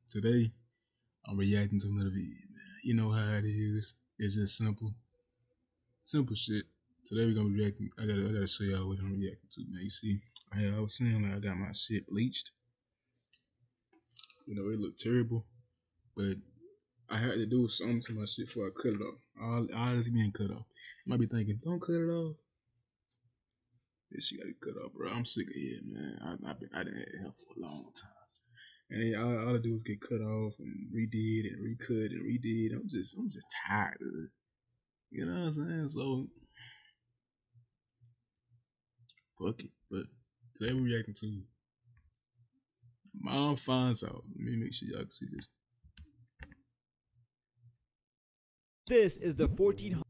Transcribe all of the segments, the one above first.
Today I'm reacting to another video, man. You know how it is. It's just simple shit. Today we're gonna be reacting. I gotta show y'all what I'm reacting to, man. You see, I was saying like I got my shit bleached. You know, it looked terrible, but I had to do something to my shit before I cut it off. All this being cut off. You might be thinking, don't cut it off. This shit gotta cut off, bro. I'm sick of it, man. I done had help for a long time. And then all I do is get cut off and redid and recut and redid. I'm just tired of it. You know what I'm saying? So fuck it. But today we're reacting to Mom Finds Out. Let me make sure y'all can see this. This is the 1400.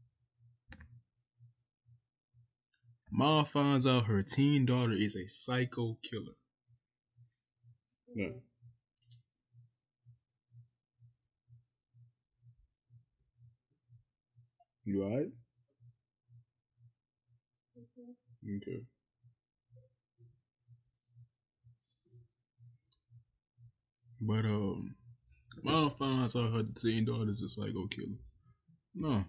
Mom finds out her teen daughter is a psycho killer. Yeah. You alright? Okay. But Mom finds out her teen daughter is a psycho killer. No.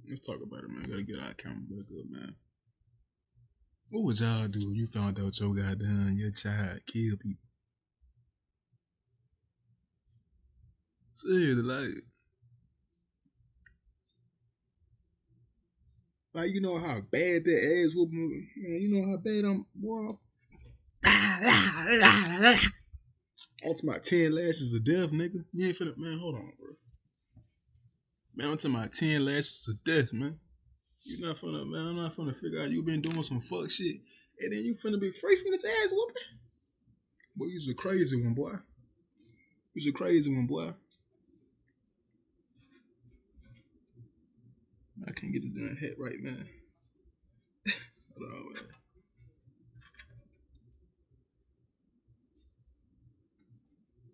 Let's talk about it, man. Gotta get our camera back up, man. What would y'all do if you found out your child killed people? Seriously, like you know how bad that ass whooping, man. You know how bad I'm, boy. That's my 10 lashes of death, nigga. You ain't finna, man. Hold on, bro. Man, I'm talking about 10 lashes of death, man. You not finna, man. I'm not finna figure out you been doing some fuck shit, and then you finna be free from this ass whooping. Boy, you's a crazy one, boy. You's a crazy one, boy. I can't get this damn hat right, man. Hold on, man.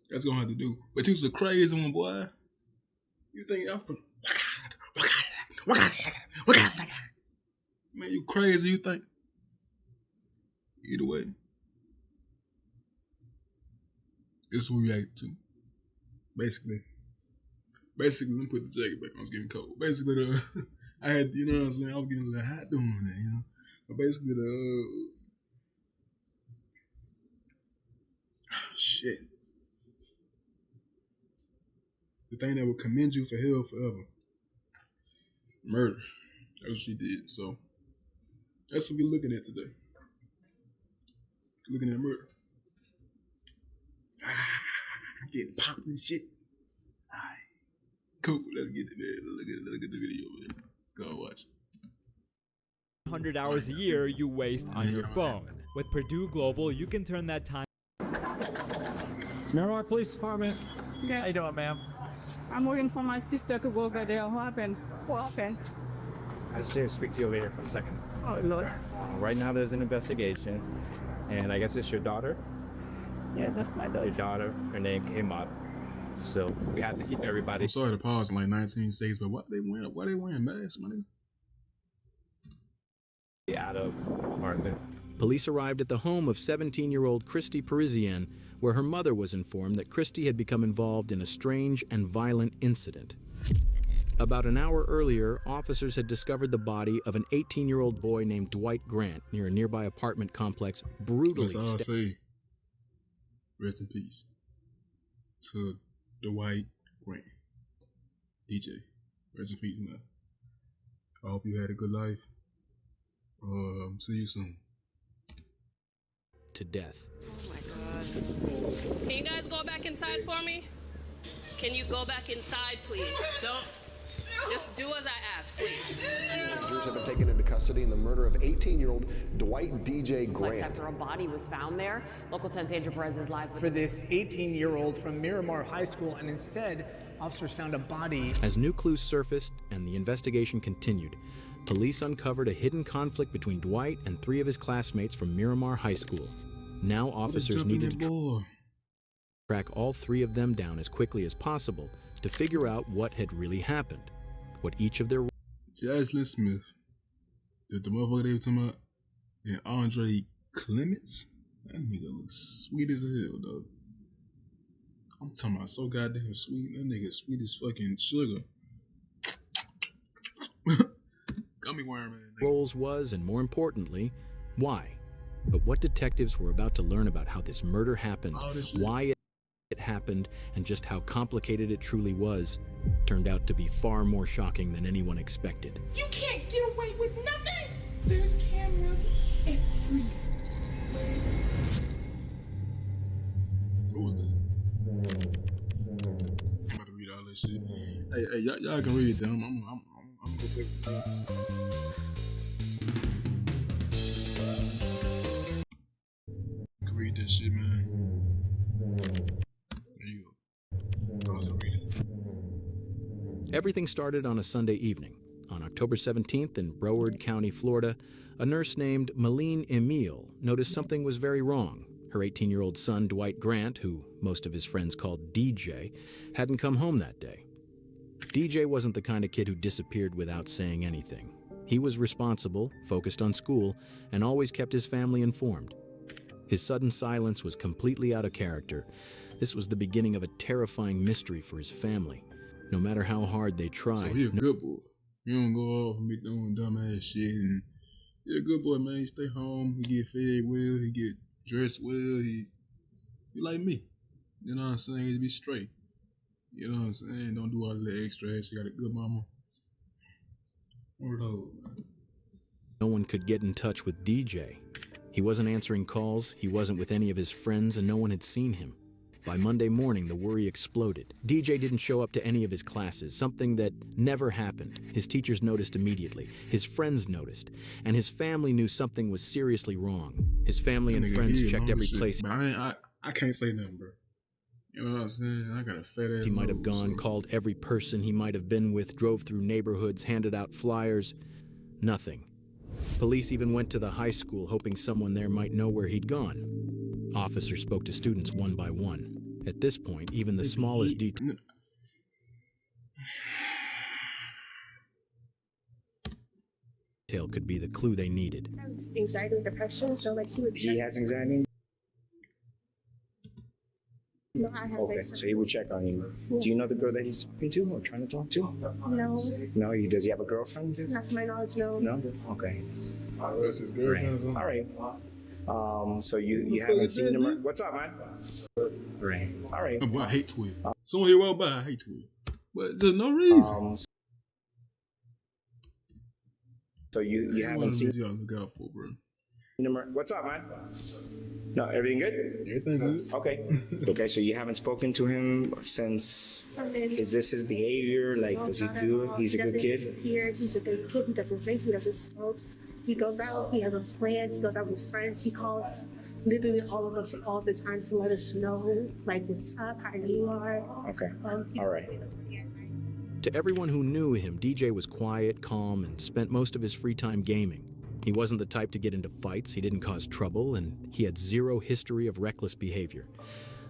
That's gonna have to do. But you's a crazy one, boy. You think y'all from? Man, you crazy? You think? Either way, this is what we react to. Basically, let me put the jacket back. I was getting cold. Basically, I had, you know what I'm saying. I was getting a little hot doing that, you know. But basically, shit. The thing that would commend you for hell forever. Murder. That's what she did. So that's what we're looking at today. Looking at murder. I'm getting popped and shit. Alright. Cool. Let's get it, man. Look at the video, man. Let's go and watch. 100 hours a year you waste on your phone. With Purdue Global, you can turn that time. Miramar Police Department. Yeah. How you doing, ma'am? I'm waiting for my sister to go over there. What happened? What happened? I just here to speak to you later for a second. Oh, Lord. Right now there's an investigation, and I guess it's your daughter. Yeah, that's my daughter. Your daughter, her name came up. So we have to keep everybody. I'm sorry to pause in like 19 seconds, but why they wearing masks, my nigga? Out of apartment. Police arrived at the home of 17-year-old Christy Parisienne, where her mother was informed that Christy had become involved in a strange and violent incident. About an hour earlier, officers had discovered the body of an 18-year-old boy named Dwight Grant near a nearby apartment complex, brutally That's all I say. Rest in peace to Dwight Grant. DJ. Rest in peace, man. I hope you had a good life. See you soon. to death. Oh my God. Can you guys go back inside for me? Can you go back inside, please? Don't. Just do as I ask, please. Passengers have been taken into custody in the murder of 18-year-old Dwight DJ Grant. After a body was found there, Local 10's Andrew Perez is live for this 18-year-old from Miramar High School, and instead, officers found a body. As new clues surfaced and the investigation continued, police uncovered a hidden conflict between Dwight and 3 of his classmates from Miramar High School. Now officers needed to track all 3 of them down as quickly as possible to figure out what had really happened, what each of their... Jaslyn Smith, the motherfucker they were talking about, and Andre Clements. That nigga looks sweet as hell, though. I'm talking about so goddamn sweet. That nigga sweet as fucking sugar. Gummy worm, man. Rolls was, and more importantly, why. But what detectives were about to learn about how this murder happened, why it happened, and just how complicated it truly was, turned out to be far more shocking than anyone expected. You can't get away with nothing! There's cameras everywhere. What was that? I'm about to read all this shit. Hey, y'all can read them. I'm gonna go back. You can read this shit, man. There you go. I was gonna read it. Everything started on a Sunday evening. On October 17th in Broward County, Florida, a nurse named Malene Emile noticed something was very wrong. Her 18-year-old son, Dwight Grant, who most of his friends called DJ, hadn't come home that day. DJ wasn't the kind of kid who disappeared without saying anything. He was responsible, focused on school, and always kept his family informed. His sudden silence was completely out of character. This was the beginning of a terrifying mystery for his family. No matter how hard they tried. So he a good boy. He don't go off and be doing dumbass shit. And he a good boy, man. He stay home. He get fed well. He get dressed well. He like me. You know what I'm saying? He be straight. You know what I'm saying? Don't do all the extra ass. He got a good mama. One of those, man. No one could get in touch with DJ. He wasn't answering calls, he wasn't with any of his friends, and no one had seen him. By Monday morning, the worry exploded. DJ didn't show up to any of his classes, something that never happened. His teachers noticed immediately, his friends noticed, and his family knew something was seriously wrong. His family and friends checked every place. But I can't say nothing, bro. You know what I'm saying? I got a fat ass. He might have gone, called every person he might have been with, drove through neighborhoods, handed out flyers. Nothing. Police even went to the high school, hoping someone there might know where he'd gone. Officers spoke to students one by one. At this point, even the smallest detail could be the clue they needed. Anxiety and depression, so like he has anxiety? No, I have okay, so he would check on you. Yeah. Do you know the girl that he's talking to or trying to talk to? No. No, does he have a girlfriend? Not to my knowledge, no. No? Okay. That's his girlfriend. All right. So you haven't seen him. What's up, man? Right. All right. Oh, boy, I hate Twitter. Someone here well by, I hate Twitter. But there's no reason. So you haven't seen. You gotta look out for, bro. What's up, man? No, everything good? Everything good. Okay. Okay, so you haven't spoken to him since. Is this his behavior? Like, does he do it? He's a good kid? He's a good kid. He doesn't drink. He doesn't smoke. He goes out. He has a plan. He goes out with his friends. He calls literally all of us all the time to let us know, like, what's up, how you are. Okay. All right. To everyone who knew him, DJ was quiet, calm, and spent most of his free time gaming. He wasn't the type to get into fights, he didn't cause trouble, and he had zero history of reckless behavior.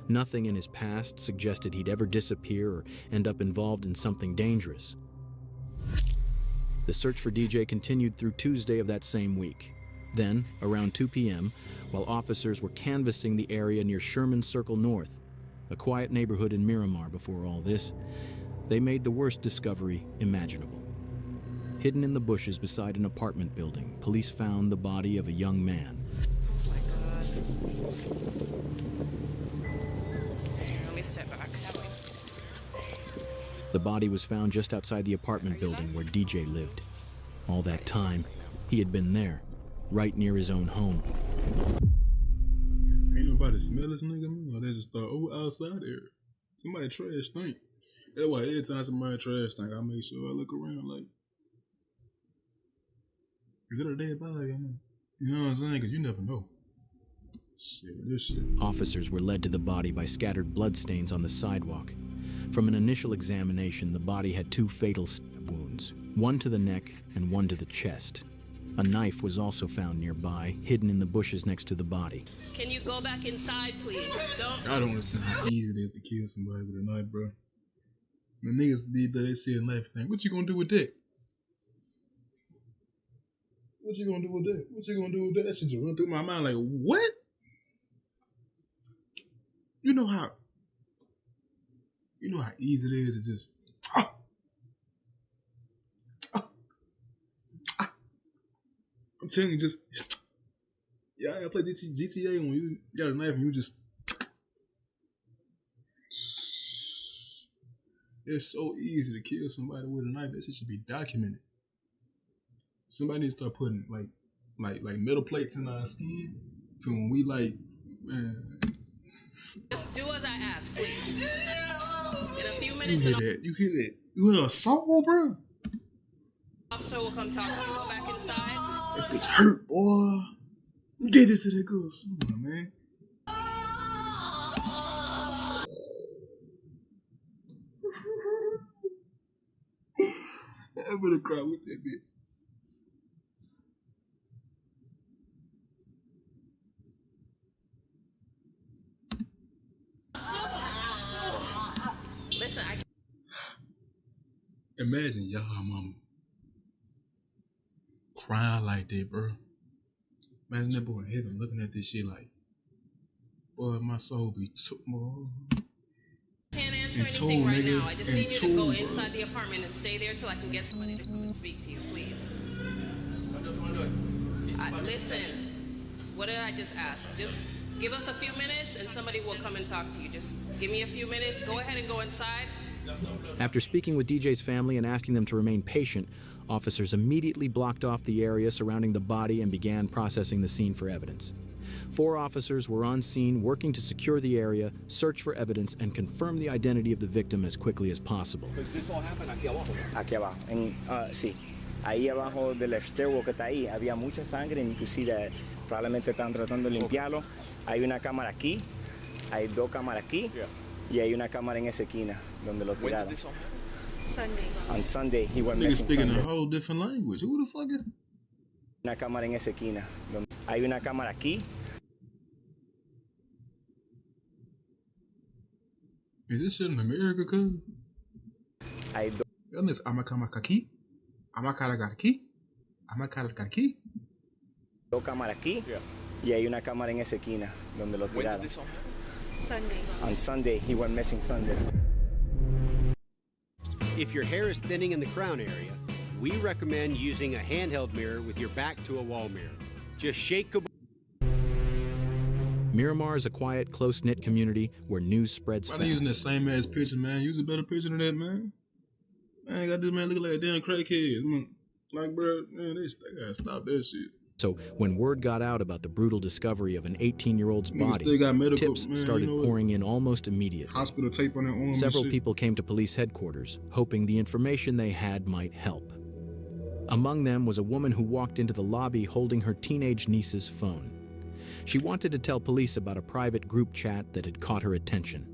Nothing in his past suggested he'd ever disappear or end up involved in something dangerous. The search for DJ continued through Tuesday of that same week. Then, around 2 p.m., while officers were canvassing the area near Sherman Circle North, a quiet neighborhood in Miramar before all this, they made the worst discovery imaginable. Hidden in the bushes beside an apartment building, police found the body of a young man. Oh my God. Let me step back. The body was found just outside the apartment building where DJ lived. All that time, he had been there, right near his own home. Ain't nobody smell this nigga, man. Or they just thought, oh, outside there. Somebody trash stink. That's why every time somebody trash stink, I make sure I look around like, is it a dead body? You know what I'm saying? Because you never know. Shit, this shit. Officers were led to the body by scattered bloodstains on the sidewalk. From an initial examination, the body had 2 fatal stab wounds, one to the neck and one to the chest. A knife was also found nearby, hidden in the bushes next to the body. Can you go back inside, please? I don't understand how easy it is to kill somebody with a knife, bro. When niggas need that, they see a knife and think, what you gonna do with that? What you gonna do with that? What you gonna do with that? That shit just run through my mind like, what? You know how You know how easy it is to just. I'm telling you, just. Yeah, I play GTA when you got a knife and you just. It's so easy to kill somebody with a knife. That shit should be documented. Somebody needs to start putting like metal plates in our skin for when we like, man. Just do as I ask, please. In a few You minutes, hear that? You hear that? You hear a soul, bro? an officer will come talk to you. Go back inside. That bitch hurt, boy. You did this to that girl. Come on, man. I'm gonna cry with that bitch. Listen, Imagine y'all mama crying like that, bro. Imagine that boy in heaven looking at this shit like, boy, my soul be more. can't answer anything right now. I just need you to go inside the apartment and stay there till I can get somebody to come and speak to you, please. Listen, what did I just ask? Just give us a few minutes and somebody will come and talk to you. Just give me a few minutes. Go ahead and go inside. After speaking with DJ's family and asking them to remain patient, officers immediately blocked off the area surrounding the body and began processing the scene for evidence. 4 officers were on scene working to secure the area, search for evidence, and confirm the identity of the victim as quickly as possible. Does this all happen aquí abajo? Aquí abajo. Sí. Ahí abajo del stairwell que está ahí había mucha sangre, and you can see that probablemente están tratando de limpiarlo. Hay una cámara aquí, hay 2 cámaras aquí, y hay una cámara en esa esquina donde lo tiraron. Sunday. On Sunday, he went Nigga missing. speaking Sunday. a whole different language. Who the fuck is? Una cámara en esa esquina. Hay una cámara aquí. Is this shit in America, cuz? Hay 2. Y'all niggas amakamaki? Amakaragaki? Amakaragaki? 2 cámaras aquí, y hay una cámara en esa esquina donde lo tiraron. Sunday. On Sunday, he went missing Sunday. If your hair is thinning in the crown area, we recommend using a handheld mirror with your back to a wall mirror. Just shake a... Miramar is a quiet, close-knit community where news spreads Why fast. they using that same ass picture, man? Use a better picture than that, man. Man, got this man looking like a damn crackhead. Man. Like, bro, man, they gotta stop that shit. So when word got out about the brutal discovery of an 18-year-old's body, still got medical, tips man, started you know pouring in almost immediately. Hospital tape on their arm. Several and shit. people came to police headquarters, hoping the information they had might help. Among them was a woman who walked into the lobby holding her teenage niece's phone. She wanted to tell police about a private group chat that had caught her attention.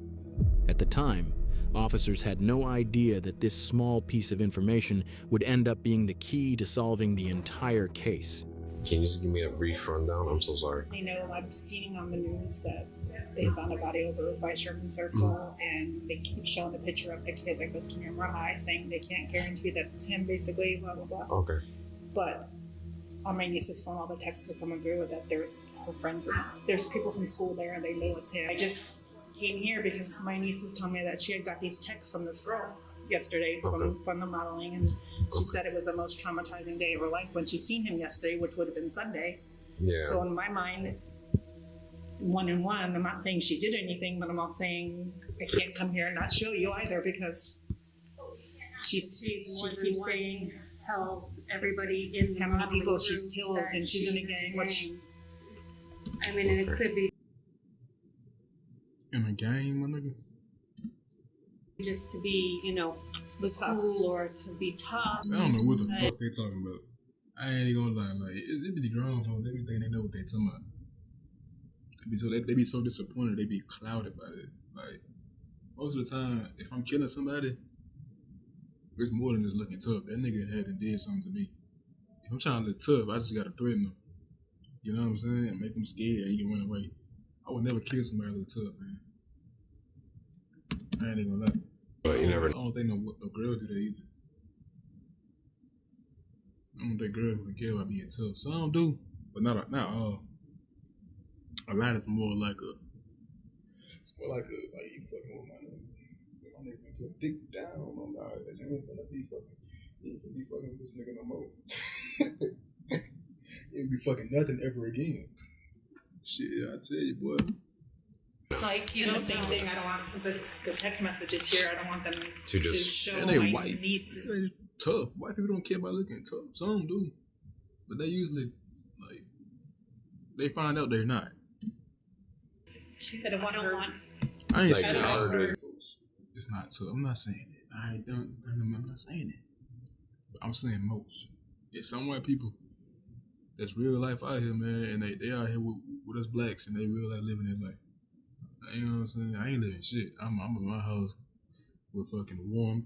At the time, officers had no idea that this small piece of information would end up being the key to solving the entire case. Can you just give me a brief rundown? I'm so sorry. I know I'm seeing on the news that they found a body over by Sherman Circle, and they keep showing a picture of the kid that goes to Miramar High, saying they can't guarantee that it's him, basically, blah, blah, blah. Okay. But on my niece's phone, all the texts are coming through that they're her friends. There's people from school there, and they know it's him. I just came here because my niece was telling me that she had got these texts from this girl yesterday from the modeling, and she said it was the most traumatizing day of her life when she seen him yesterday, which would have been Sunday. Yeah. So in my mind, 1 and 1, I'm not saying she did anything, but I'm not saying I can't come here and not show you either, because she keeps saying tells everybody in how many people she's killed and she's in a gang, which I mean, it could be in a gang, my nigga. just to be, cool or to be tough. I don't know what the fuck they talking about. I ain't even gonna lie, like it be the grown folks. They think they know what they talking about. They be so disappointed. They be clouded by it. Like most of the time, if I'm killing somebody, it's more than just looking tough. That nigga had did something to me. If I'm trying to look tough, I just gotta threaten them. You know what I'm saying? Make them scared and he can run away. I would never kill somebody that look tough, man. I ain't even gonna lie. But you never. I don't think no girl do that either. I don't think girls really care about being tough. Some do, but not all. A lot is more like you fucking with My nigga been put dick down on my eyes. You ain't finna be fucking with this nigga no more. You ain't be fucking nothing ever again. Shit, I tell you, boy. Like, you know, the same thing. I don't want the text messages here. I don't want them to show And they my white. nieces. They tough. White people don't care about looking tough. Some do, but they usually like they find out they're not. I don't want her. I ain't Like, saying all murder. white folks. It's not tough. I'm not saying it. I'm not saying it. But I'm saying most. It's some white people that's real life out here, man, and they out here with us blacks, and they real life living their life. You know what I'm saying? I ain't living shit. I'm in my house with fucking warm,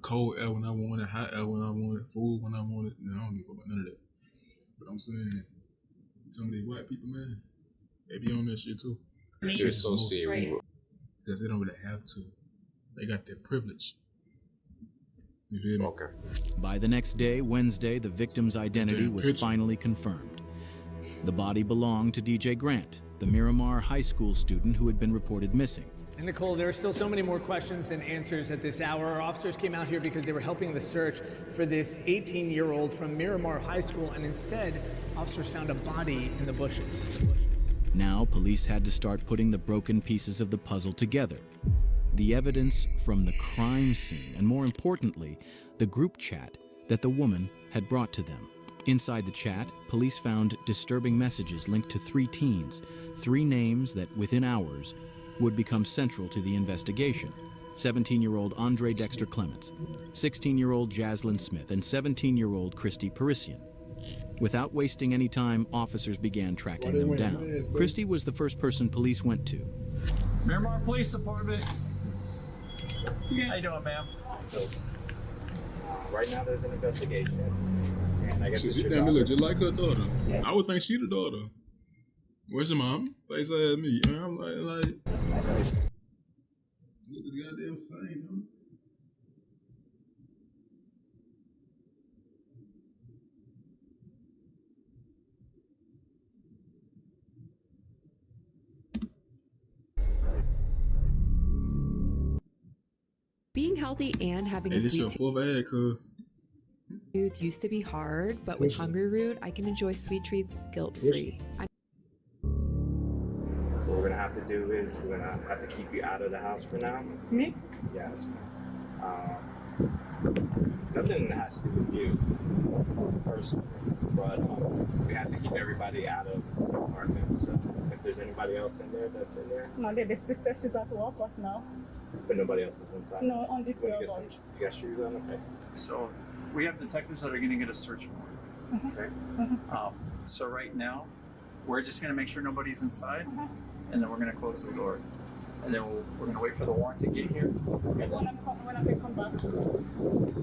cold air when I want it, hot air when I want it, food when I want it. No, I don't give a fuck about none of that. But I'm saying, some of these white people, man, they be on that shit too. To associate with. Because they don't really have to. They got that privilege. You feel me? Okay. By the next day, Wednesday, the victim's identity was finally confirmed. The body belonged to DJ Grant, the Miramar High School student who had been reported missing. And Nicole, there are still so many more questions than answers at this hour. Our officers came out here because they were helping the search for this 18-year-old from Miramar High School, and instead, officers found a body in the bushes. Now, police had to start putting the broken pieces of the puzzle together. The evidence from the crime scene, and more importantly, the group chat that the woman had brought to them. Inside the chat, police found disturbing messages linked to 3 teens, 3 names that within hours would become central to the investigation. 17-year-old Andre Dexter Clements, 16-year-old Jaslyn Smith, and 17-year-old Christy Parisian. Without wasting any time, officers began tracking them down. Christy was the first person police went to. Miramar Police Department. How you doing, ma'am? So, right now there's an investigation. And I guess it's She your damn daughter. look just like her daughter. I would think she the daughter. Where's your mom? Face ass me. I'm like, look at the goddamn same, though. Being healthy and having Hey, a this your sweet fourth ad, cuz. tooth used to be hard, but with Hungry Root, I can enjoy sweet treats guilt-free. What we're gonna have to do is we're gonna have to keep you out of the house for now. Me? Yes. Nothing that has to do with you personally, but we have to keep everybody out of the apartment. So if there's anybody else in there that's in there, No, the sister, she's at work right now. but nobody else is inside. No, only You 2 wanna of get us. you got shoes on? Okay. So, we have detectives that are going to get a search warrant. Okay. So right now, we're just going to make sure nobody's inside, and then we're going to close the door, and then we're going to wait for the warrant to get here. And then When I come back.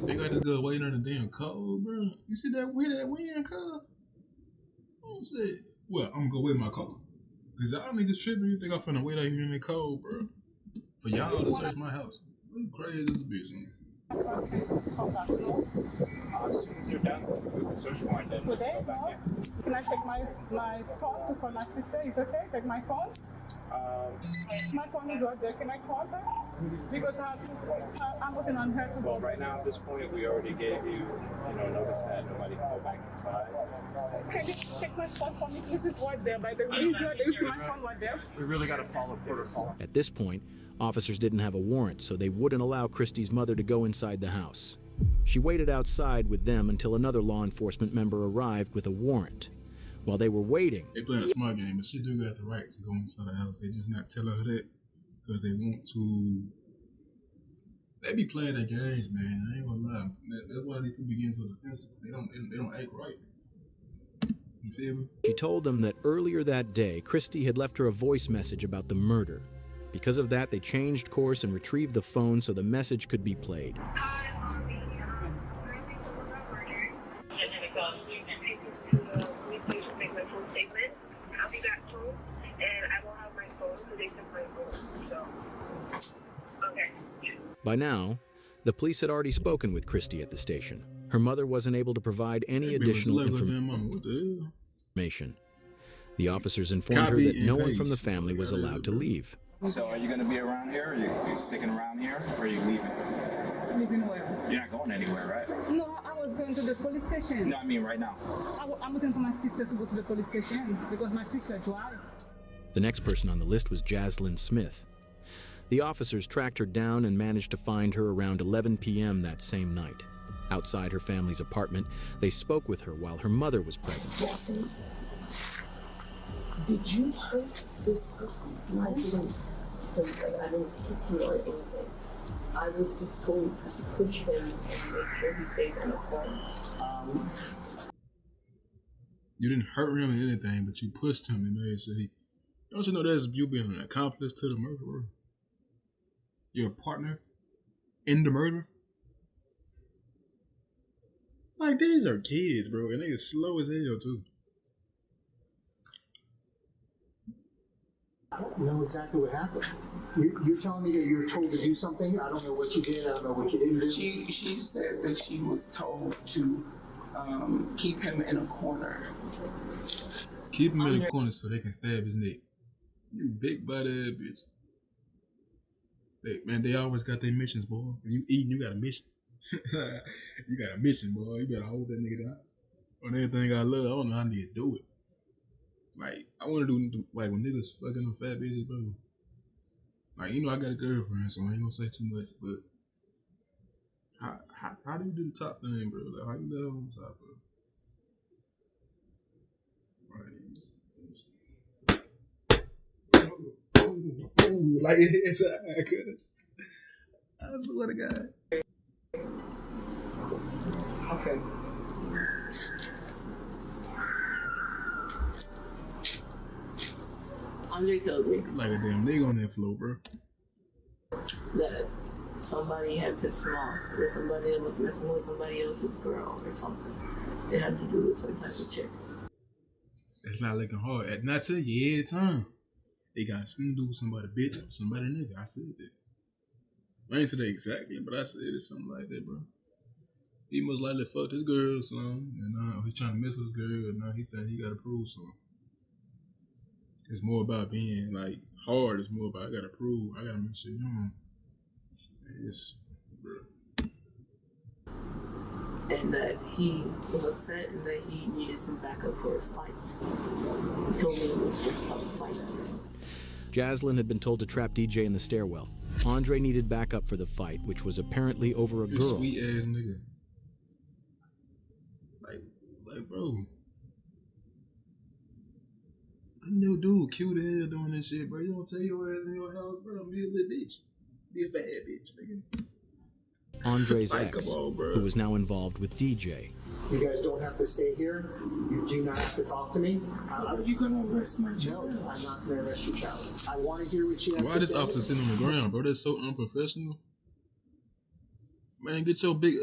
They got this girl waiting on the damn code, bro. You see that wind, cuz? I'm saying, well, I'm gonna go with my car. Cause y'all niggas tripping. You think I'm finna wait out here in the cold, bro? For y'all to search my house. You crazy as a bitch, man. As soon as you're done with the search warrant, then Today, go back no? Can I take my phone to call my sister? Is okay? Take my phone? My phone is right there. Can I call her? Because I'm working on her to Well, right now at this point, we already gave you, notice that nobody can go back inside. Can you take my phone for me? This is right there. By the way, you see my phone right there? we really got to follow protocol. At this point, officers didn't have a warrant, so they wouldn't allow Christy's mother to go inside the house. She waited outside with them until another law enforcement member arrived with a warrant. While they were waiting, They playing a smart game, but she do got the right to go inside the house. They just not telling her that because they want to. They be playing their games, man. I ain't gonna lie. That's why these people begin so defensive. They don't act right. You feel me? she told them that earlier that day, Christy had left her a voice message about the murder. Because of that, they changed course and retrieved the phone so the message could be played. By now, the police had already spoken with Christy at the station. Her mother wasn't able to provide any additional information. The officers informed her that no one from the family was allowed to leave. So are you going to be around here? Are you sticking around here? Or are you leaving? Leaving where? You're not going anywhere, right? No, I was going to the police station. No, I mean right now. I'm waiting for my sister to go to the police station because my sister drives. The next person on the list was Jaslyn Smith. The officers tracked her down and managed to find her around 11 p.m. that same night. Outside her family's apartment, they spoke with her while her mother was present. Jaslyn, did you hurt this person? No, I didn't. I didn't hit him or anything. I was just told to push him and make sure he stayed in the corner. You didn't hurt him or anything, but you pushed him and made sure he... Don't you know that's you being an accomplice to the murderer? You're a partner in the murder? Like, these are kids, bro, and they are slow as hell, too. I don't know exactly what happened. You're telling me that you were told to do something? I don't know what you did. I don't know what you didn't do. She said that she was told to keep him in a corner. Keep him in a corner so they can stab his neck. You big body bitch. They always got their missions, boy. If you eating, you got a mission. You got a mission, boy. You gotta hold that nigga down. On anything I love, I don't know how niggas do it. Like, I wanna do like when niggas fucking them fat bitches, bro. Like, you know, I got a girlfriend, so I ain't gonna say too much, but how do you do the top thing, bro? Like, how you love on top, bro? Like, it's I couldn't. I swear to God. Okay. Andre told me Like a damn nigga on that floor, bro. that somebody had pissed him off, or somebody that was messing with somebody else's girl or something. It had to do with some type of chick. That's not looking hard. And I tell you every time, it got something to do with somebody bitch or somebody nigga. I said that. I ain't say that exactly, but I said it's something like that, bro. He most likely fucked his girl or something, and now he trying to mess with his girl, and now he think he gotta prove something. It's more about being like hard. It's more about I gotta prove. I gotta make sure you know. It's, bro. And that he was upset and that he needed some backup for a fight. He told me it was just a fight. Jaslyn had been told to trap DJ in the stairwell. Andre needed backup for the fight, which was apparently over a girl. Sweet ass nigga. Like, bro. I know dude cute as hell doing this shit, bro. You don't say your ass in your house, bro. Be a little bitch. Be a bad bitch, nigga. Andre's like, ex, come on, bro. who was now involved with DJ. You guys don't have to stay here. You do not have to talk to me. Are you gonna arrest my child? No, I'm not gonna arrest your child. I want to hear what she has Why to this say. officer sitting on the ground, bro? That's so unprofessional. Man, get your big...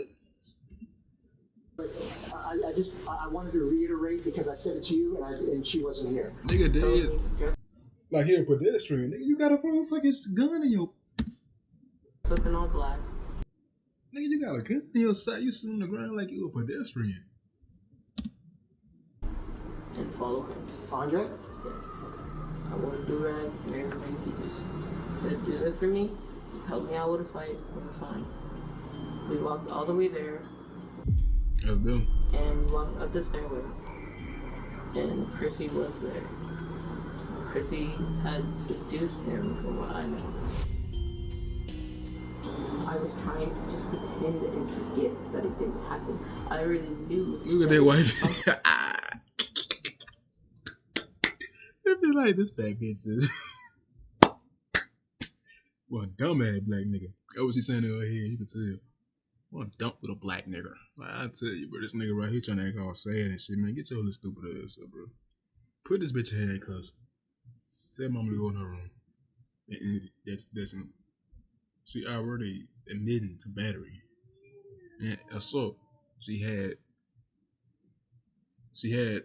I wanted to reiterate because I said it to you and she wasn't here. Nigga dead. Like, he a pedestrian. Nigga, you got a fucking gun in your... Flipping all black. Nigga, you got a gun in your side. You sitting on the ground like you a pedestrian. And follow him. Andre? Yes. I want to do rag and everything. He just said, do this for me. Just help me out with a fight. We're fine. We walked all the way there. That's them. And we walked up the stairway. And Chrissy was there. Chrissy had seduced him from what I know. I was trying to just pretend and forget that it didn't happen. I really knew. Look at that wife. It be like this bad bitch. What dumb ass black nigga. That's what she saying in her head. You can tell. What a dump with a black nigga. Like, I tell you, bro, this nigga right here trying to act all sad and shit, man. Get your little stupid ass up, bro. Put this bitch in handcuffs. Tell mama to go in her room. And that's him. She already admitting to battery and assault. She had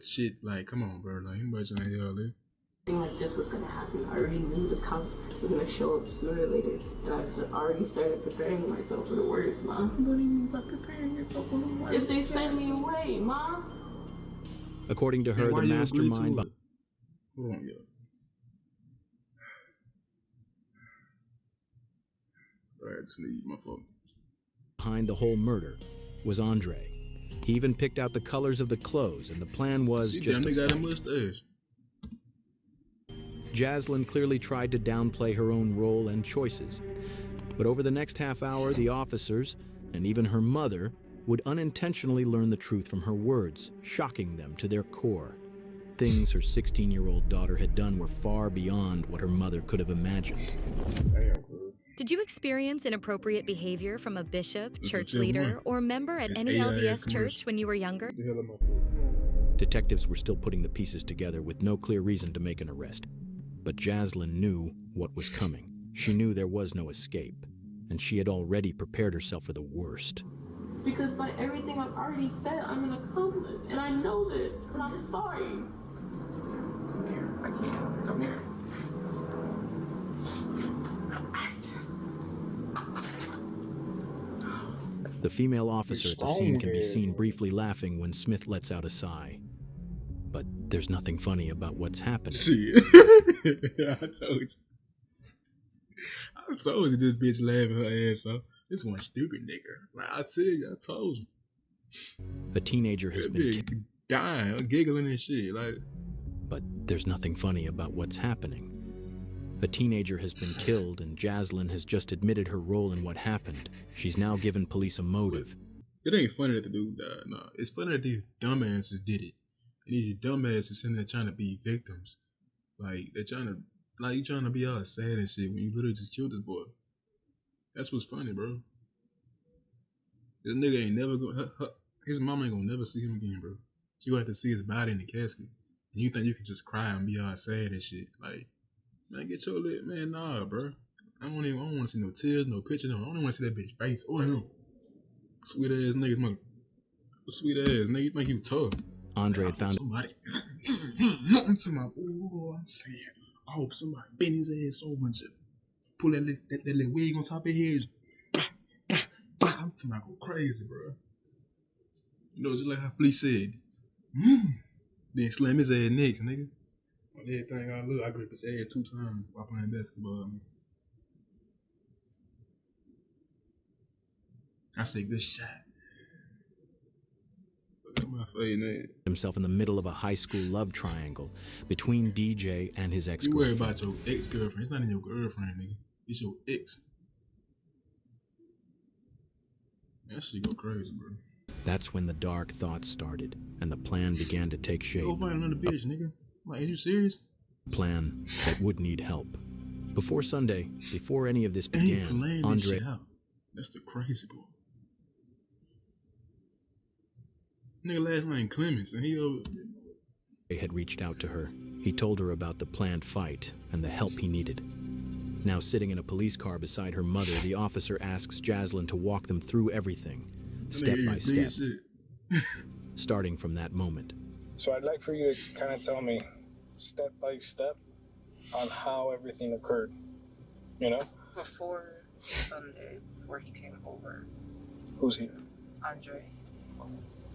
shit like, come on, bro. Like, anybody trying to yell there? Like this was gonna happen. I already knew the cops were gonna show up sooner or later, and I already started preparing myself for the worst, Ma. What do you mean by preparing yourself for the worst? If they send me away, Ma. According to her, the mastermind... Hold on, yo. I had to sneeze, my fault. Behind the whole murder was Andre. He even picked out the colors of the clothes, and the plan was just a got a fight. mustache. Jaslyn clearly tried to downplay her own role and choices. But over the next half hour, the officers, and even her mother, would unintentionally learn the truth from her words, shocking them to their core. Things her 16-year-old daughter had done were far beyond what her mother could have imagined. Did you experience inappropriate behavior from a bishop, This is church film leader, one. or member at It's any AI LDS commercial. church when you were younger? The hell am I for? Detectives were still putting the pieces together with no clear reason to make an arrest. But Jaslyn knew what was coming. She knew there was no escape, and she had already prepared herself for the worst. Because by everything I've already said, I'm an accomplice, and I know this, and I'm sorry. Come here. I can't. Come here. The female officer at the scene can be seen briefly laughing when Smith lets out a sigh. But there's nothing funny about what's happening. See, I told you. I told you this bitch laughing her ass off. This one stupid nigga. Like, I tell you, I told you. The teenager has been dying, giggling and shit. Like, but there's nothing funny about what's happening. A teenager has been killed, and Jaslyn has just admitted her role in what happened. She's now given police a motive. it ain't funny that the dude died. No, it's funny that these dumbasses did it. And these dumbasses sitting there trying to be victims. Like, they're trying to, like, you trying to be all sad and shit when you literally just killed this boy. That's what's funny, bro. This nigga ain't never gonna, his mama ain't gonna never see him again, bro. She gonna have to see his body in the casket. And you think you can just cry and be all sad and shit. Like, man, get your lit, man, nah, bro. I don't want to see no tears, no pictures, no. I don't even want to see that bitch face or him. Sweet ass niggas, man. Sweet ass nigga, you think you tough. Andre had found somebody. To my, oh, I'm saying, I hope somebody bend his ass so much. Pull that little wig on top of his head. I'm to my go crazy, bro. You know, just like how Flea said. Then slam his ass next, nigga. On everything I look, I grip his ass 2 times while playing basketball. I say good shot. himself in the middle of a high school love triangle between DJ and his ex-girlfriend. You worry about your ex-girlfriend. It's not even your girlfriend, nigga. It's your ex. That shit go crazy, bro. That's when the dark thoughts started, and the plan began to take shape. Go find another bitch, nigga. Like, are you serious? Plan that would need help. Before Sunday, before any of this began, Andre... That's the crazy boy. Nigga last name Clemens, and he had reached out to her. He told her about the planned fight and the help he needed. Now sitting in a police car beside her mother, the officer asks Jaslyn to walk them through everything, step by step, starting from that moment. So I'd like for you to kind of tell me, step by step, on how everything occurred, you know? Before Sunday, before he came over. Who's here? Andre.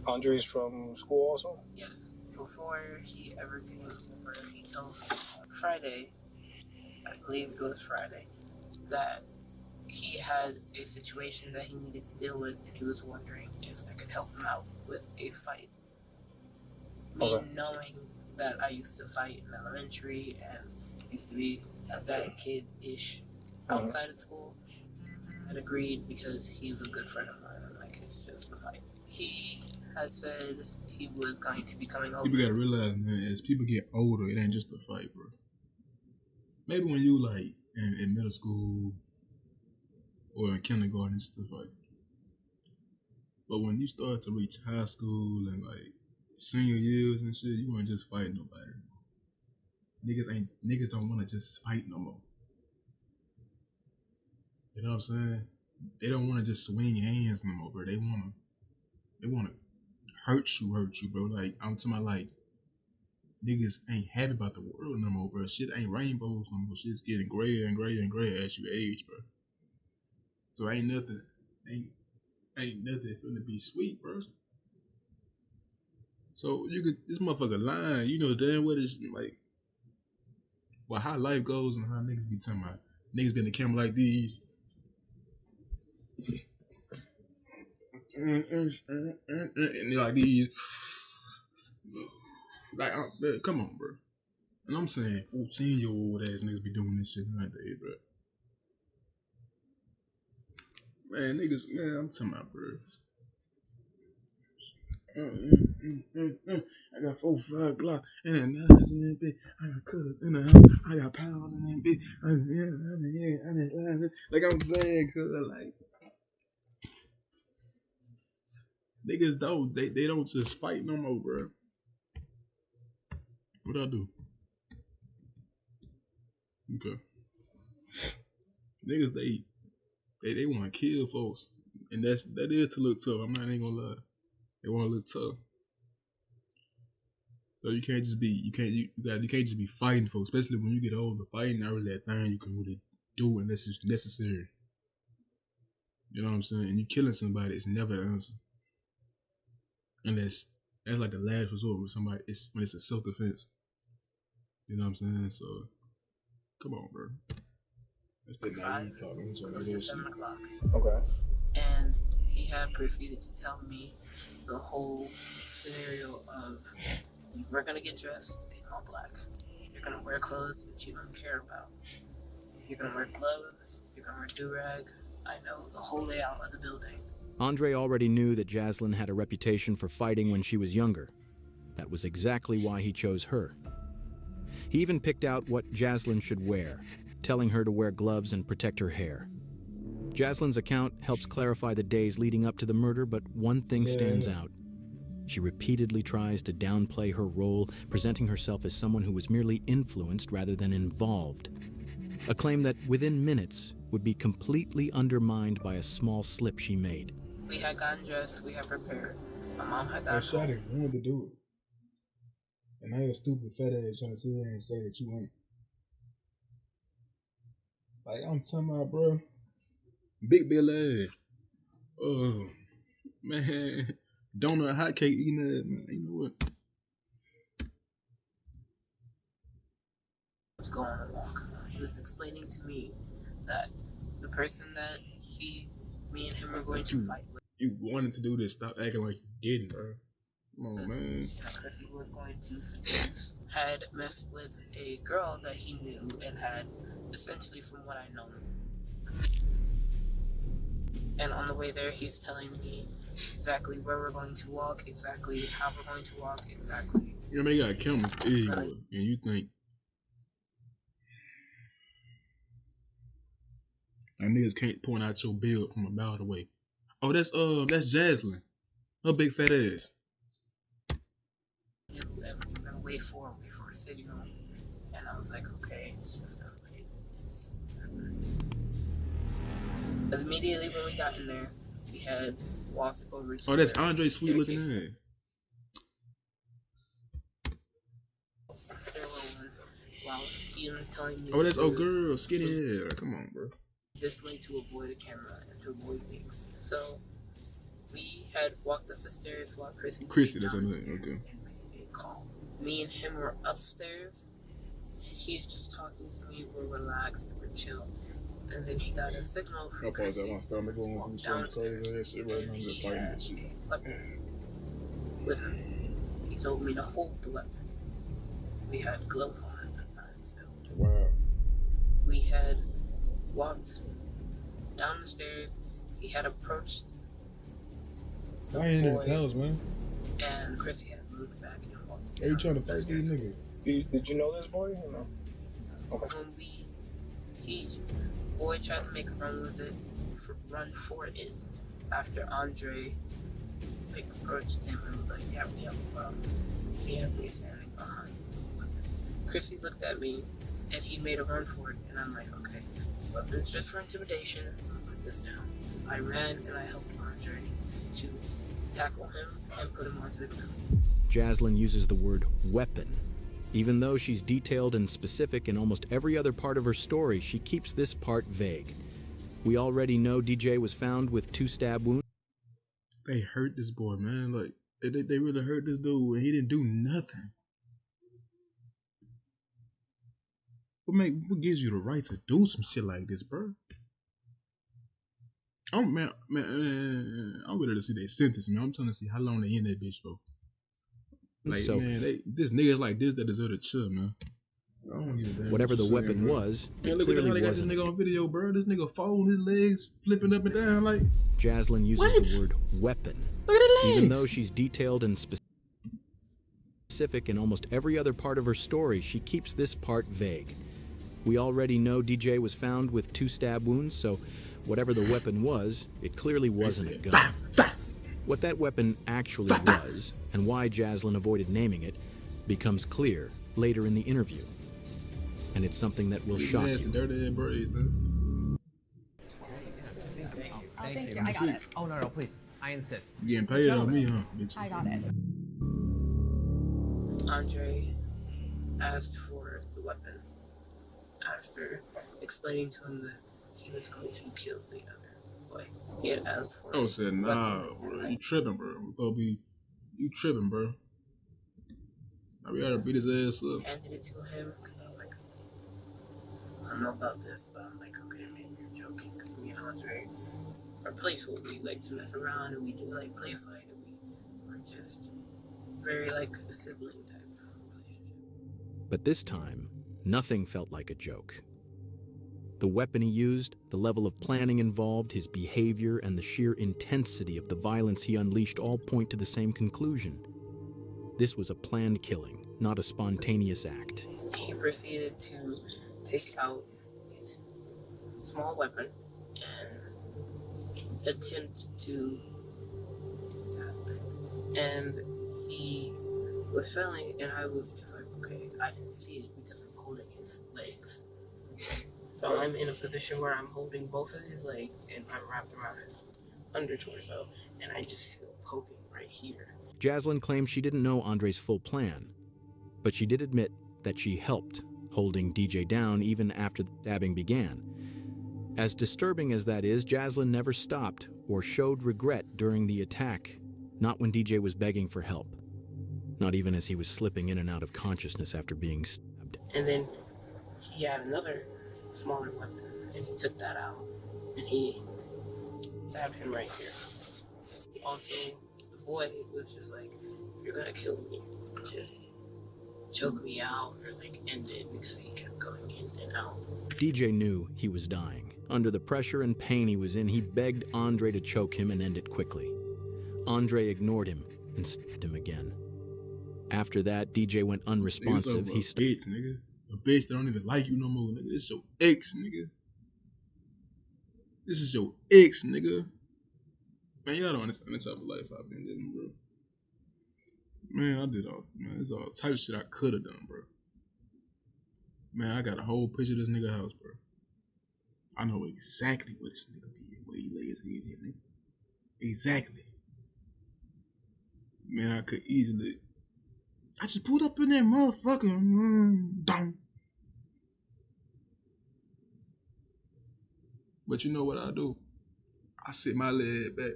Andre's from school also? Yes. Before he ever came over, he told me on Friday, I believe it was Friday, that he had a situation that he needed to deal with, and he was wondering if I could help him out with a fight. Me knowing that I used to fight in elementary and used to be a bad kid-ish outside of school, I'd agreed because he's a good friend of mine, and like, it's just a fight. He had said he was going to be coming over. People gotta realize, man, as people get older, it ain't just a fight, bro. Maybe when you like in middle school or in kindergarten, it's just a fight. But when you start to reach high school and like senior years and shit, you ain't just fight nobody. Niggas don't wanna just fight no more. You know what I'm saying? They don't wanna just swing hands no more, bro. They wanna hurt you, bro. Like, I'm talking about, like, niggas ain't happy about the world no more, bro. Shit ain't rainbows no more. Shit's getting grayer and grayer and grayer as you age, bro. So ain't nothing finna be sweet, bro. So this motherfucker lying, you know damn well it's like, well, how life goes and how niggas be talking about niggas been in the camera like these. And they're like these, like, come on, bro. And I'm saying 14-year-old ass niggas be doing this shit nowadays, bro. Man, niggas, man, I'm talking about, bro. I got 4, 5 Glock and then 9s in that bitch. I got cutters in the house. I got pounds in that bitch. Like I'm saying, cuz like niggas don't they don't just fight no more, bro. What I do? Okay, niggas they want to kill folks, and that is to look tough. I'm not even gonna lie. They want to look tough. So you can't just be you can't just be fighting folks, especially when you get older. Fighting not really that thing you can really do unless it's necessary. You know what I'm saying? And you killing somebody is never the answer. Unless that's like the last resort with somebody. It's when it's a self-defense. You know what I'm saying? So come on, bro. That's the naive talking. Close to 7 o'clock. Okay. And he had proceeded to tell me the whole scenario of we're gonna get dressed in all black. You're gonna wear clothes that you don't care about. You're gonna wear gloves. You're gonna wear do-rag. I know the whole layout of the building. Andre already knew that Jaslyn had a reputation for fighting when she was younger. That was exactly why he chose her. He even picked out what Jaslyn should wear, telling her to wear gloves and protect her hair. Jaslyn's account helps clarify the days leading up to the murder, but one thing stands out. She repeatedly tries to downplay her role, presenting herself as someone who was merely influenced rather than involved. A claim that within minutes would be completely undermined by a small slip she made. We had gotten dressed. We had prepared. My mom had I gotten shot it. You wanted to do it. And now your stupid fat ass trying to sit there and say that you ain't. Like, I'm talking about, bro. Big Bill ass. Oh, man. Donut hot cake eating that, man. You know what? to go on a walk. He was explaining to me that the person that me and him were going to fight with. You wanted to do this. Stop acting like you didn't, bro. Come on, man. Because he was going to seduce, had messed with a girl that he knew and had, essentially from what I know. And on the way there, he's telling me exactly where we're going to walk, exactly how we're going to walk, exactly. You know, they got cameras everywhere, and you think that niggas can't point out your build from a mile away. Oh, that's Jaslyn. Her big fat ass. And we're gonna wait for a signal, and I was like, okay, it's just a fight. But immediately when we got in there, we had walked over to. Oh, that's Andre sweet looking ass. While even telling me. Oh, that's girl, skinny hair. Come on, bro. This way to avoid a camera and to avoid things. So we had walked up the stairs while Chrissy, that's her name. Okay. And made a call. Me and him were upstairs. He's just talking to me. We're relaxed. We're chill. And then he got a signal from Chrissy. My stomach going from downstairs. Shit right now. I'm just fighting that shit. With him. He told me to hold the weapon. We had gloves on at this time still. Wow. We had walked down the stairs. He had approached the I ain't in his house, man. And Chrissy had moved back and walked. Are you trying to fight these niggas? Did you know this boy or no? Okay. When boy tried to make a run for it after Andre approached him and was like, yeah, we have a problem. He has me standing behind. Chrissy looked at me and he made a run for it, and I'm like, okay, weapons just for intimidation. I'll put this down. I ran and I helped Andre to tackle him and put him onto the ground. Jaslyn uses the word weapon. Even though she's detailed and specific in almost every other part of her story, she keeps this part vague. We already know DJ was found with 2 stab wounds. They hurt this boy, man. Like, they really hurt this dude, and he didn't do nothing. What gives you the right to do some shit like this, bro? I'm ready to see their sentence, man. I'm trying to see how long they in that bitch for. Like, So, man, this niggas like this that deserve to chill, man. I don't give a damn whatever what you the weapon saying, bro. was, Man, it look at how clearly they got this wasn't. nigga on video, bro. This nigga folding his legs, flipping up and down, like. Jaslyn uses the word weapon. Look at the legs. Even though she's detailed and specific in almost every other part of her story, she keeps this part vague. We already know DJ was found with 2 stab wounds, so whatever the weapon was, it clearly wasn't a gun. What that weapon actually was, and why Jaslyn avoided naming it, becomes clear later in the interview. And it's something that will shock you. Dirty braids, man. Thank you. I got it. Oh, no, please. I insist. You getting paid on me, huh, bitch? I got it. Andre asked for the weapon after explaining to him that he was going to kill the other boy. He had asked for I said, nah, bro. You tripping, bro. You tripping, bro. We gotta beat his ass up. Handed it to him. I'm like, I don't know about this, but I'm like, okay, maybe you're joking. Because me and Andre are playful. We like to mess around and we do like play fight and we're just very like sibling type relationship. But this time, nothing felt like a joke. The weapon he used, the level of planning involved, his behavior, and the sheer intensity of the violence he unleashed all point to the same conclusion. This was a planned killing, not a spontaneous act. He proceeded to take out a small weapon and attempt to stab. And he was failing, and I was just like, okay, I can see it because I'm holding his legs. So I'm in a position where I'm holding both of his legs and I'm wrapped around his under torso, and I just feel poking right here. Jaslyn claims she didn't know Andre's full plan, but she did admit that she helped, holding DJ down even after the stabbing began. As disturbing as that is, Jaslyn never stopped or showed regret during the attack, not when DJ was begging for help, not even as he was slipping in and out of consciousness after being stabbed. And then he had another smaller weapon, and he took that out, and he stabbed him right here. Also, the boy was just like, you're gonna kill me. Just choke me out or like end it, because he kept going in and out. DJ knew he was dying. Under the pressure and pain he was in, he begged Andre to choke him and end it quickly. Andre ignored him and stabbed him again. After that, DJ went unresponsive. He bitch, nigga. A bitch that don't even like you no more, nigga. This is your ex, nigga. This is your ex, nigga. Man, y'all don't understand the type of life I've been living, bro. Man, I did all, man, it's all type of shit I could have done, bro. Man, I got a whole picture of this nigga house, bro. I know exactly where this nigga be, where he lay his head in, nigga. Exactly. Man, I could easily. I just pulled up in that motherfucker. Dumb. But you know what I do? I sit my leg back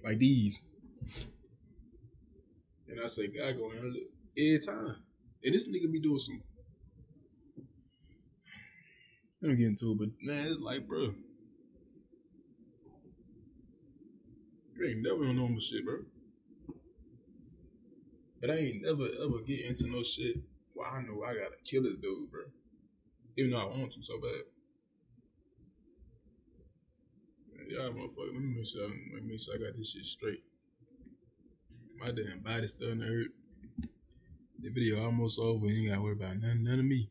like these. And I say, God, go handle it every time. And this nigga be doing some. I don't get into it, but man, it's like, bro. You ain't never on normal shit, bro. But I ain't never ever get into no shit where I know I gotta kill this dude, bro. Even though I want to so bad. Y'all motherfucker, let me make sure I got this shit straight. My damn body starting to hurt. The video almost over. You ain't gotta worry about none of me.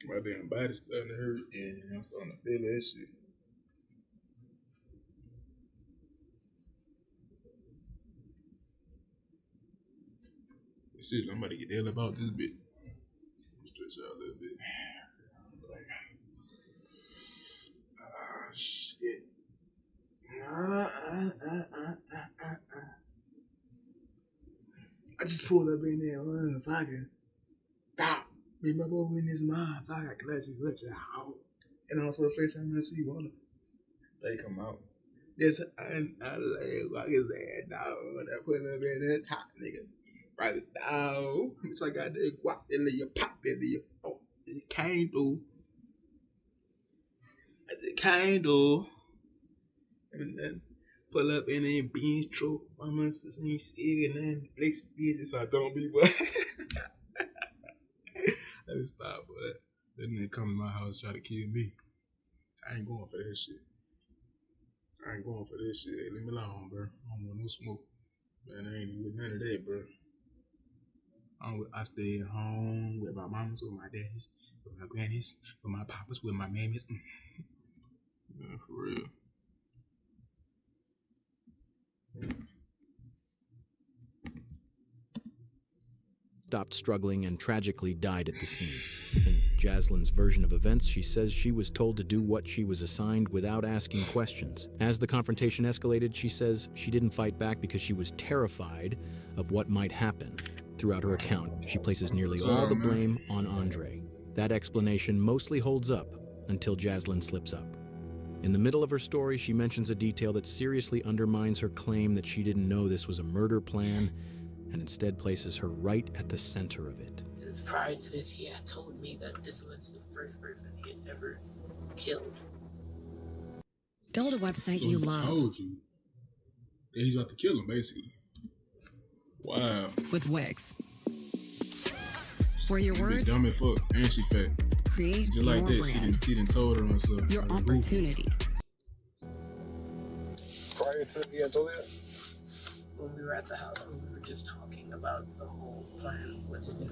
My damn body starting to hurt, and I'm starting to feel that shit. Seriously, I'm about to get the hell about this bit. Stretch out a little bit. Shit. I just pulled up in there, motherfucker. Stop. Me, my boy, in this motherfucker, clutch you out. And also, first time I see you wanna. They come out. Yes, I lay like his ass down. I put him in that top, nigga. Right now. It's like I got that guap into your pop into your oh, it can't do. As it can't do. And then pull up in a beans truck. Mama says ain't sick and then flex business. I don't be but I just stop, but that nigga come to my house try to kill me. I ain't going for that shit. I ain't going for this shit. Hey, leave me alone, bro. I don't want no smoke. Man, I ain't with none of that, bro. I stay at home with my mamas, with my daddies, with my grannies, with my papas, with my mammies. Yeah, for real. Stopped struggling and tragically died at the scene. In Jaslyn's version of events, she says she was told to do what she was assigned without asking questions. As the confrontation escalated, she says she didn't fight back because she was terrified of what might happen. Throughout her account, she places nearly all the blame on Andre. That explanation mostly holds up until Jaslyn slips up. In the middle of her story, she mentions a detail that seriously undermines her claim that she didn't know this was a murder plan, and instead places her right at the center of it. Because prior to this, he had told me that this was the first person he had ever killed. Build a website So you he love. told you that he's about to kill him, basically. Wow. With Wix. Where your She words be dumb as fuck, and she fat. create Just your like that, brand, she didn't told her on herself. your Like, opportunity. Prior to the I told you that? When we were at the house, we were just talking about the whole plan of what to do,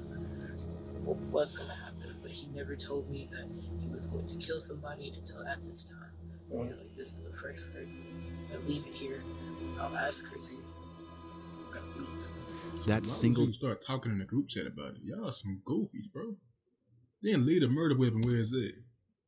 what was going to happen, but he never told me that he was going to kill somebody until at this time. Like, this is the first person. I leave it here. I'll ask Chrissy. That single you start talking in the group chat about it. Y'all some goofies, bro. Then leave a murder weapon where it's at.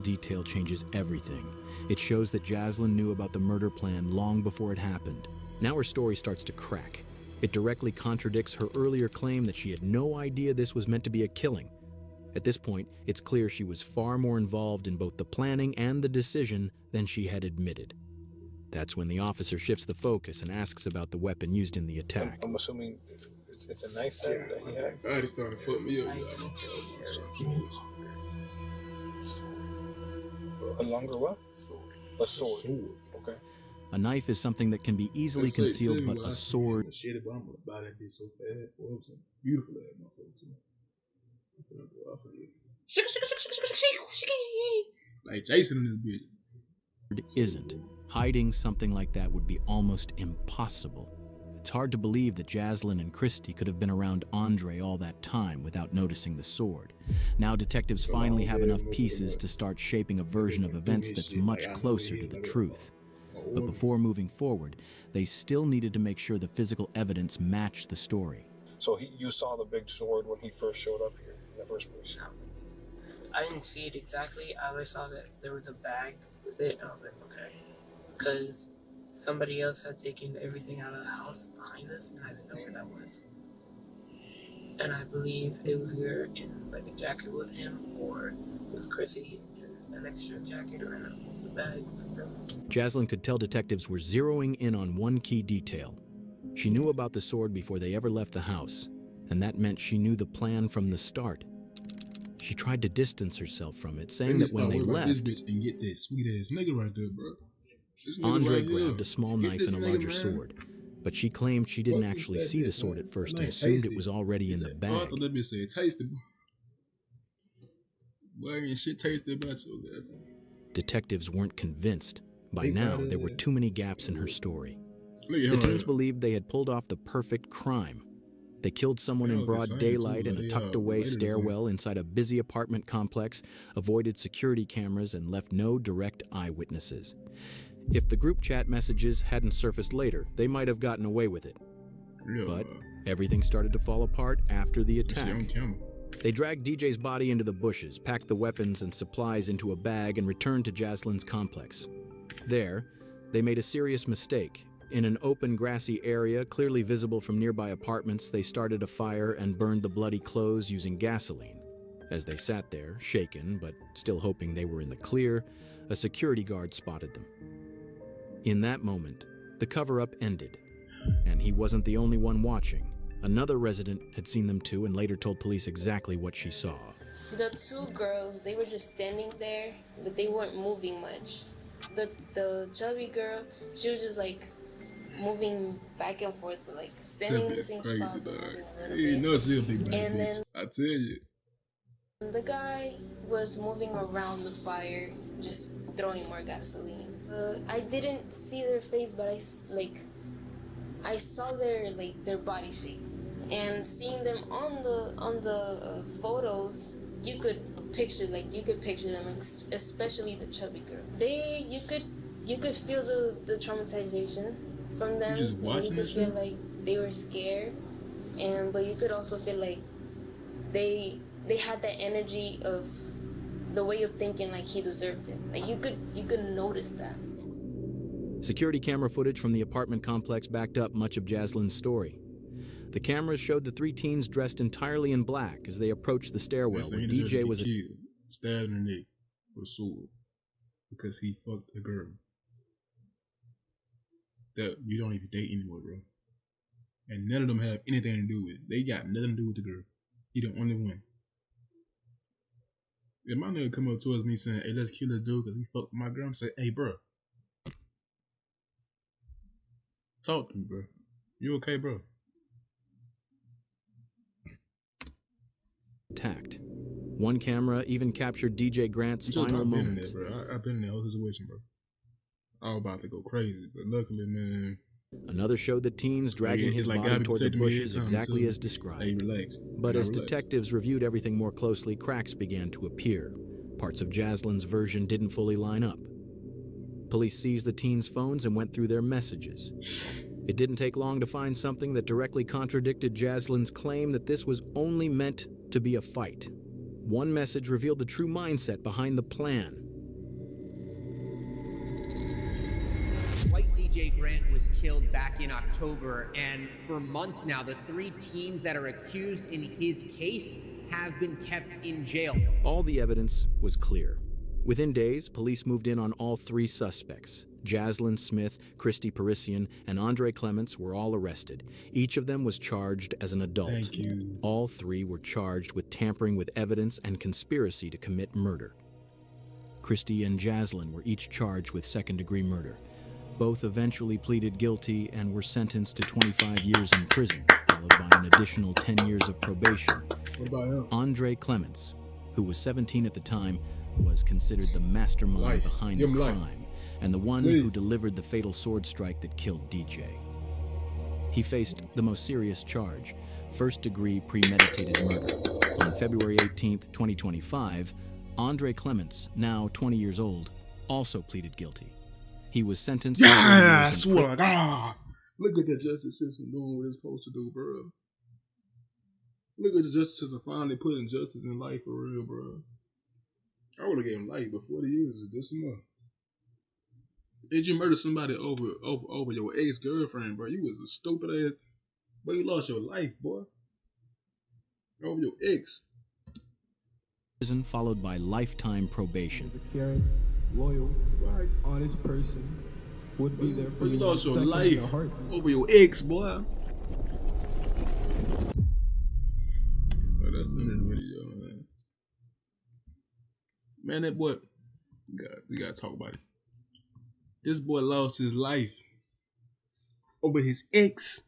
detail changes everything. It shows that Jaslyn knew about the murder plan long before it happened. Now her story starts to crack. It directly contradicts her earlier claim that she had no idea this was meant to be a killing. At this point, it's clear she was far more involved in both the planning and the decision than she had admitted. That's when the officer shifts the focus and asks about the weapon used in the attack. I'm assuming it's a knife that he had. God, it's starting to fuck me up. A longer what? A sword. Okay. A knife is something that can be easily concealed, but a sword... Shit, but I'm gonna buy that bitch so fast. Boy, it was a beautiful ass motherfucker, too. Like Jason in this bitch. Isn't. Hiding something like that would be almost impossible. It's hard to believe that Jaslyn and Christy could have been around Andre all that time without noticing the sword. Now detectives finally have enough pieces to start shaping a version of events that's much closer to the truth. But before moving forward, they still needed to make sure the physical evidence matched the story. So you saw the big sword when he first showed up here in the first place? I didn't see it exactly. I saw that there was a bag with it, and I was like, okay. Because somebody else had taken everything out of the house behind us, and I didn't know where that was. And I believe it was either in like a jacket with him, or with Chrissy in an extra jacket or in a bag with them. Jaslyn could tell detectives were zeroing in on one key detail. She knew about the sword before they ever left the house, and that meant she knew the plan from the start. She tried to distance herself from it, saying that when they left, this bitch and get that sweet ass nigga right there, bro. Andre grabbed a small knife and a larger sword, but she claimed she didn't actually see the sword at first and assumed it was already in the bag. I thought that bitch said tasted. Boy, ain't shit tasted about you, man. Detectives weren't convinced. By now, there were too many gaps in her story. The teens believed they had pulled off the perfect crime. They killed someone in broad daylight in a tucked-away stairwell inside a busy apartment complex, avoided security cameras, and left no direct eyewitnesses. If the group chat messages hadn't surfaced later, they might have gotten away with it. But everything started to fall apart after the attack. They dragged DJ's body into the bushes, packed the weapons and supplies into a bag, and returned to Jaslyn's complex. There, they made a serious mistake. In an open, grassy area, clearly visible from nearby apartments, they started a fire and burned the bloody clothes using gasoline. As they sat there, shaken, but still hoping they were in the clear, a security guard spotted them. In that moment, the cover-up ended, and he wasn't the only one watching. Another resident had seen them too and later told police exactly what she saw. The two girls, they were just standing there, but they weren't moving much. The chubby girl, she was just like moving back and forth, but like standing in the same crazy, spot. dog. Moving a He little knows bit. she'll be black, And bitch. I tell you. The guy was moving around the fire, just throwing more gasoline. I didn't see their face, but I saw their body shape, and seeing them on the photos, you could picture them, especially the chubby girl. You could feel the traumatization from them, You just and watching you could this feel shit? like they were scared, but you could also feel like they had that energy of the way of thinking like he deserved it. Like you could notice that. Security camera footage from the apartment complex backed up much of Jaslyn's story. The cameras showed the three teens dressed entirely in black as they approached the stairwell where DJ was killed, stabbed in the neck with a sword because he fucked a girl that you don't even date anymore, bro. And none of them have anything to do with it. They got nothing to do with the girl. He the only one. If my nigga come up towards me saying, "Hey, let's kill this dude because he fucked my girl," I'm say, "Hey, bro, talk to me, bro. You okay, bro?" Attacked. One camera even captured DJ Grant's final moments. I've been in that whole situation, bro. I was about to go crazy, but luckily, man. Another showed the teens dragging his body toward the bushes exactly as described. Hey, relax. But as detectives reviewed everything more closely, cracks began to appear. Parts of Jaslyn's version didn't fully line up. Police seized the teens' phones and went through their messages. It didn't take long to find something that directly contradicted Jaslyn's claim that this was only meant to be a fight. One message revealed the true mindset behind the plan. White DJ Grant was killed back in October, and for months now, the three teens that are accused in his case have been kept in jail. All the evidence was clear. Within days, police moved in on all three suspects. Jaslyn Smith, Christy Parisian, and Andre Clements were all arrested. Each of them was charged as an adult. Thank you. All three were charged with tampering with evidence and conspiracy to commit murder. Christy and Jaslyn were each charged with second-degree murder. Both eventually pleaded guilty and were sentenced to 25 years in prison, followed by an additional 10 years of probation. What about him? Andre Clements, who was 17 at the time, was considered the mastermind behind the crime and the one who delivered the fatal sword strike that killed DJ. He faced the most serious charge, first-degree premeditated murder. On February 18th, 2025, Andre Clements, now 20 years old, also pleaded guilty. He was sentenced to 4 years I swear to God. Look at the justice system doing what it's supposed to do, bro. Look at the justice system finally putting justice in life for real, bro. I would have gave him life, but 40 years is just enough. Did you murder somebody over your ex-girlfriend, bro? You was a stupid ass. But you lost your life, boy. Over your ex. Prison followed by lifetime probation. Caring, loyal, honest person would be there for you. You lost your life over your ex, boy. Oh, that's the end of the video, man. Man, that boy, you gotta talk about it. This boy lost his life over his ex.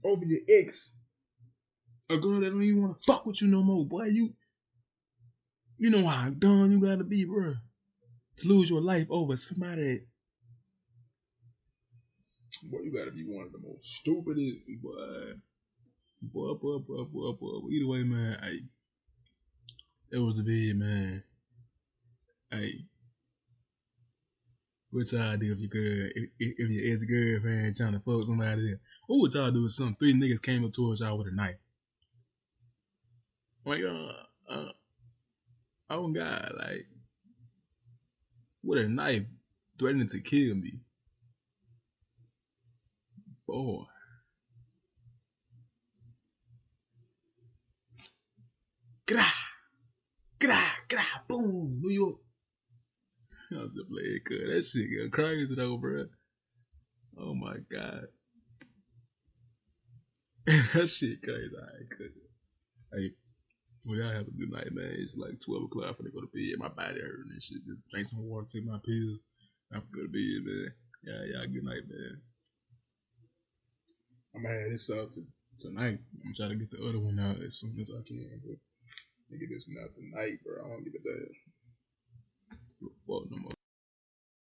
Over your ex. A girl that don't even want to fuck with you no more, boy. You know how dumb you gotta be, bro. To lose your life over somebody that... Boy, you gotta be one of the most stupidest, boy. Boy. Either way, man, that was the video, man. Hey. What y'all do if your girl, if your ex-girlfriend trying to fuck somebody? What would y'all do if some three niggas came up towards y'all with a knife? Like, oh God, like, with a knife threatening to kill me. Boy. Gra, boom, New York. I was just playing good. That shit got crazy though, bro. Oh my God. That shit crazy. I could. Hey, well, y'all have a good night, man. It's like 12 o'clock for to go to bed. My body hurting and shit. Just drink some water, take my pills. I'm go to bed, man. Yeah, good night, man. I'm gonna have this out tonight. I'm trying to get the other one out as soon as I can, but get this one out tonight, bro. I don't give a damn. Fuck no more.